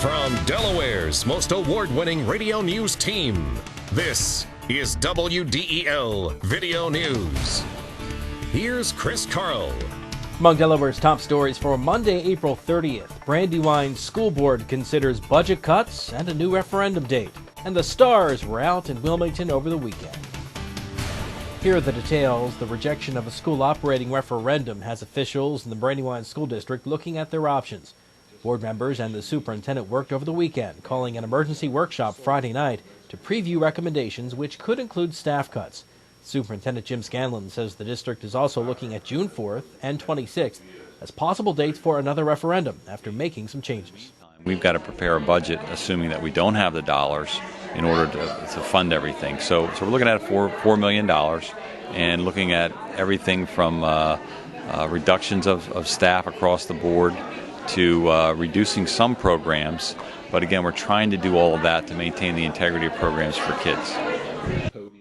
From Delaware's most award-winning radio news team, this is WDEL Video News. Here's Chris Carl. Among Delaware's top stories for Monday, April 30th, Brandywine School Board considers budget cuts and a new referendum date. And the stars were out in Wilmington over the weekend. Here are the details. The rejection of a school operating referendum has officials in the Brandywine School District looking at their options. Board members and the superintendent worked over the weekend, calling an emergency workshop Friday night to preview recommendations which could include staff cuts. Superintendent Jim Scanlon says the district is also looking at June 4th and 26th as possible dates for another referendum after making some changes. We've got to prepare a budget assuming that we don't have the dollars in order to fund everything. So we're looking at $4 million and looking at everything from reductions of staff across the board to reducing some programs. But again, we're trying to do all of that to maintain the integrity of programs for kids.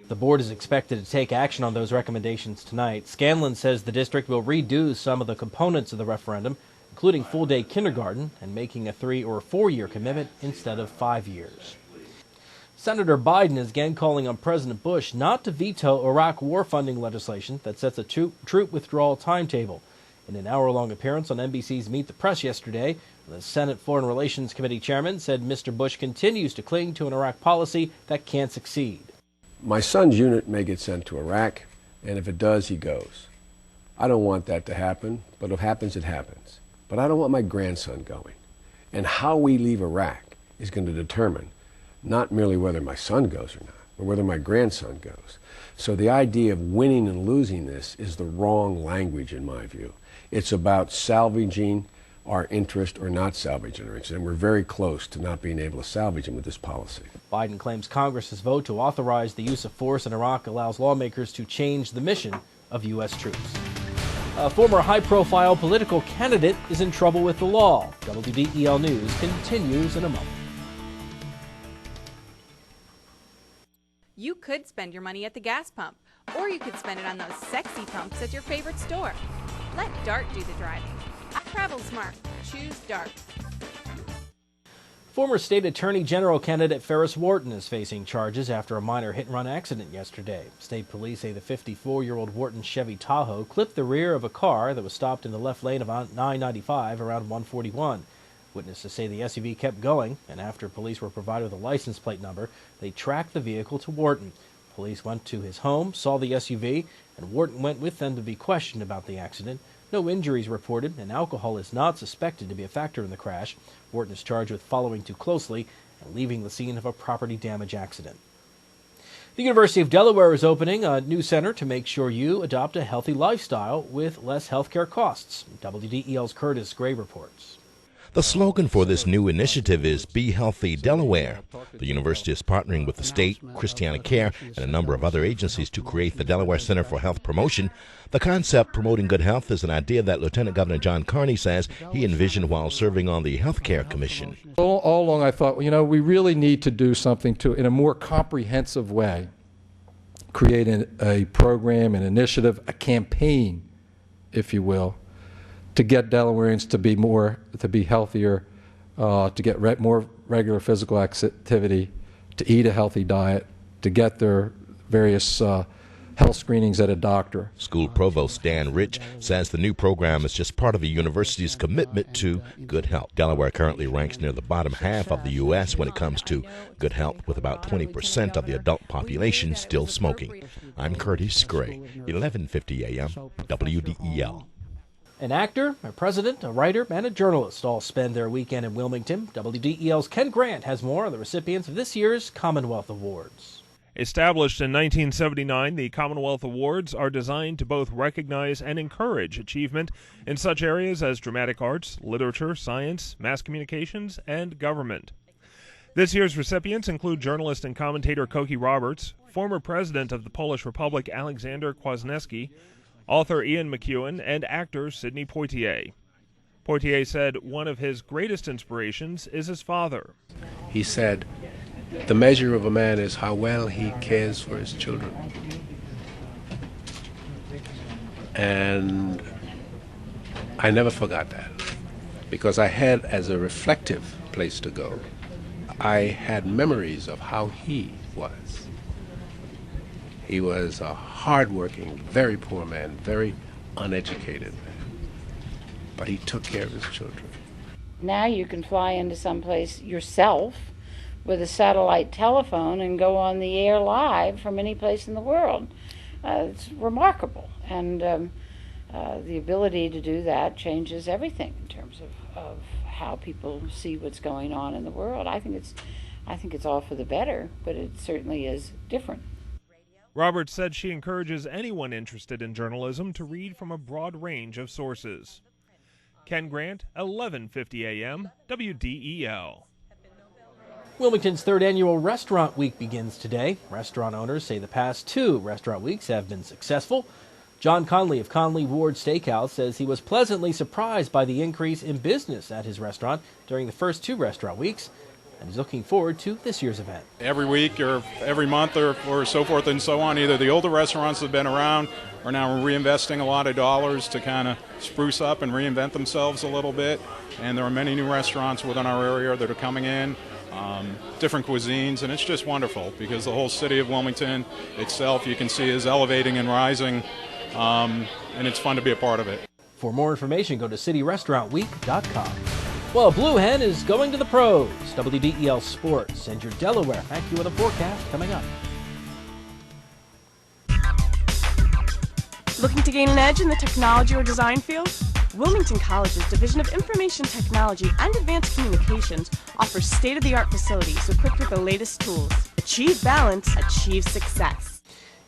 The board is expected to take action on those recommendations tonight. Scanlon says the district will redo some of the components of the referendum, including full-day kindergarten and making a 3- or 4-year commitment instead of 5 years. Senator Biden is again calling on President Bush not to veto Iraq war funding legislation that sets a troop withdrawal timetable. In an hour-long appearance on NBC's Meet the Press yesterday, the Senate Foreign Relations Committee chairman said Mr. Bush continues to cling to an Iraq policy that can't succeed. My son's unit may get sent to Iraq, and if it does, he goes. I don't want that to happen, but if it happens, it happens. But I don't want my grandson going. And how we leave Iraq is going to determine not merely whether my son goes or not, but whether my grandson goes. So the idea of winning and losing this is the wrong language in my view. It's about salvaging our interest or not salvaging our interest, and we're very close to not being able to salvage them with this policy. Biden claims Congress's vote to authorize the use of force in Iraq allows lawmakers to change the mission of U.S. troops. A former high-profile political candidate is in trouble with the law. WDEL News continues in a moment. You could spend your money at the gas pump, or you could spend it on those sexy pumps at your favorite store. Let DART do the driving. Travel smart. Choose DART. Former State Attorney General candidate Ferris Wharton is facing charges after a minor hit-and-run accident yesterday. State police say the 54-year-old Wharton Chevy Tahoe clipped the rear of a car that was stopped in the left lane of 995 around 141. Witnesses say the SUV kept going, and after police were provided with a license plate number, they tracked the vehicle to Wharton. Police went to his home, saw the SUV, and Wharton went with them to be questioned about the accident. No injuries reported, and alcohol is not suspected to be a factor in the crash. Wharton is charged with following too closely and leaving the scene of a property damage accident. The University of Delaware is opening a new center to make sure you adopt a healthy lifestyle with less healthcare costs. WDEL's Curtis Gray reports. The slogan for this new initiative is Be Healthy Delaware. The university is partnering with the state, Christiana Care, and a number of other agencies to create the Delaware Center for Health Promotion. The concept, promoting good health, is an idea that Lieutenant Governor John Carney says he envisioned while serving on the Health Care Commission. All along I thought, we really need to do something to, in a more comprehensive way, create a program, an initiative, a campaign, if you will, to get Delawareans to be healthier, to get more regular physical activity, to eat a healthy diet, to get their various health screenings at a doctor. School Provost Dan Rich says the new program is just part of the university's commitment to good health. Delaware currently ranks near the bottom half of the U.S. when it comes to good health, with about 20% of the adult population still smoking. I'm Curtis Gray, 1150 AM, WDEL. An actor, a president, a writer, and a journalist all spend their weekend in Wilmington. WDEL's Ken Grant has more on the recipients of this year's Commonwealth Awards. Established in 1979, the Commonwealth Awards are designed to both recognize and encourage achievement in such areas as dramatic arts, literature, science, mass communications, and government. This year's recipients include journalist and commentator Koki Roberts, former president of the Polish Republic Alexander Kwasniewski, author Ian McEwan, and actor Sidney Poitier. Poitier said one of his greatest inspirations is his father. He said, "The measure of a man is how well he cares for his children." And I never forgot that, because I had, as a reflective place to go, I had memories of how he was. He was a hardworking, very poor man, very uneducated man, but he took care of his children. Now you can fly into someplace yourself with a satellite telephone and go on the air live from any place in the world. It's remarkable, and the ability to do that changes everything in terms of how people see what's going on in the world. I think it's all for the better, but it certainly is different. Roberts said she encourages anyone interested in journalism to read from a broad range of sources. Ken Grant, 11:50 a.m., WDEL. Wilmington's third annual Restaurant Week begins today. Restaurant owners say the past 2 restaurant weeks have been successful. John Conley of Conley Ward Steakhouse says he was pleasantly surprised by the increase in business at his restaurant during the first 2 restaurant weeks, and he's looking forward to this year's event. Every week or every month or so forth and so on, either the older restaurants that have been around are now reinvesting a lot of dollars to kind of spruce up and reinvent themselves a little bit. And there are many new restaurants within our area that are coming in, different cuisines, and it's just wonderful because the whole city of Wilmington itself, you can see, is elevating and rising, and it's fun to be a part of it. For more information, go to cityrestaurantweek.com. Well, Blue Hen is going to the pros. WDEL Sports and your Delaware AccuWeather forecast coming up. Looking to gain an edge in the technology or design field? Wilmington College's Division of Information Technology and Advanced Communications offers state-of-the-art facilities equipped with the latest tools. Achieve balance, achieve success.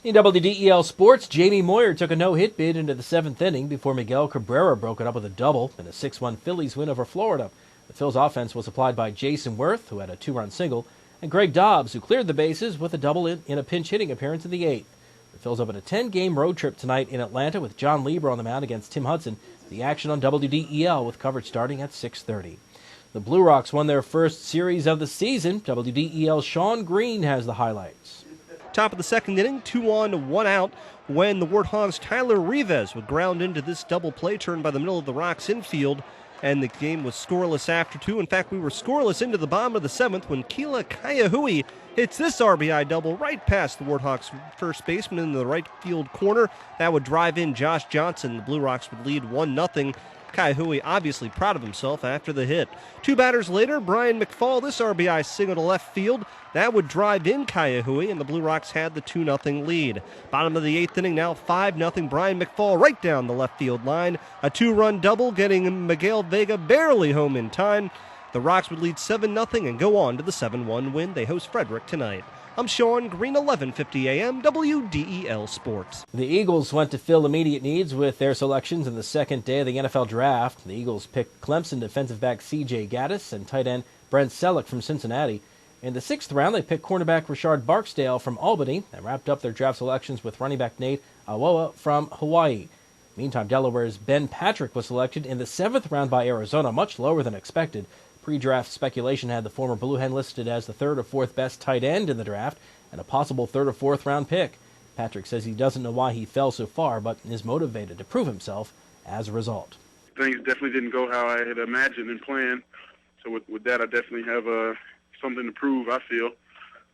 In WDEL Sports, Jamie Moyer took a no-hit bid into the 7th inning before Miguel Cabrera broke it up with a double in a 6-1 Phillies win over Florida. The Phils offense was supplied by Jason Worth, who had a 2-run single, and Greg Dobbs, who cleared the bases with a double in a pinch-hitting appearance in the 8th. The Phils open a 10-game road trip tonight in Atlanta with John Lieber on the mound against Tim Hudson. The action on WDEL with coverage starting at 6:30. The Blue Rocks won their first series of the season. WDEL's Sean Green has the highlights. Top of the 2nd inning, 2 on, 1 out, when the Warthogs' Tyler Rivas would ground into this double play turn by the middle of the Rocks infield, and the game was scoreless after 2. In fact, we were scoreless into the bottom of the 7th when Keila Kaiahui hits this RBI double right past the Warthogs' first baseman in the right field corner. That would drive in Josh Johnson. The Blue Rocks would lead 1-0. Kaiahui obviously proud of himself after the hit. 2 batters later, Brian McFall, this RBI single to left field. That would drive in Kaiahui, and the Blue Rocks had the 2-0 lead. Bottom of the 8th inning, now 5-0. Brian McFall right down the left field line. A 2-run double, getting Miguel Vega barely home in time. The Rocks would lead 7-0 and go on to the 7-1 win. They host Frederick tonight. I'm Sean Green, 11:50 a.m., WDEL Sports. The Eagles went to fill immediate needs with their selections in the second day of the NFL Draft. The Eagles picked Clemson defensive back C.J. Gaddis and tight end Brent Selleck from Cincinnati. In the 6th round, they picked cornerback Rashard Barksdale from Albany and wrapped up their draft selections with running back Nate Awoa from Hawaii. Meantime, Delaware's Ben Patrick was selected in the 7th round by Arizona, much lower than expected. Pre-draft speculation had the former Blue Hen listed as the 3rd or 4th best tight end in the draft and a possible 3rd or 4th round pick. Patrick says he doesn't know why he fell so far, but is motivated to prove himself as a result. Things definitely didn't go how I had imagined and planned. So with that, I definitely have something to prove, I feel.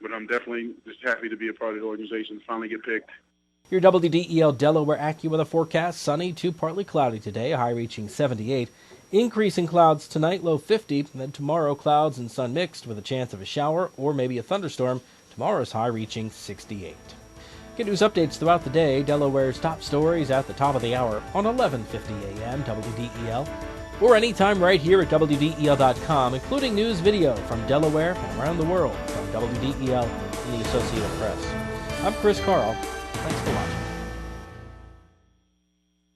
But I'm definitely just happy to be a part of the organization and finally get picked. Your WDEL Delaware AccuWeather forecast, sunny to partly cloudy today, a high reaching 78. Increase in clouds tonight, low 50. And then tomorrow, clouds and sun mixed with a chance of a shower or maybe a thunderstorm. Tomorrow's high reaching 68. Get news updates throughout the day. Delaware's top stories at the top of the hour on 11:50 a.m. WDEL. Or anytime right here at WDEL.com, including news video from Delaware and around the world from WDEL and the Associated Press. I'm Chris Carl. Thanks for watching.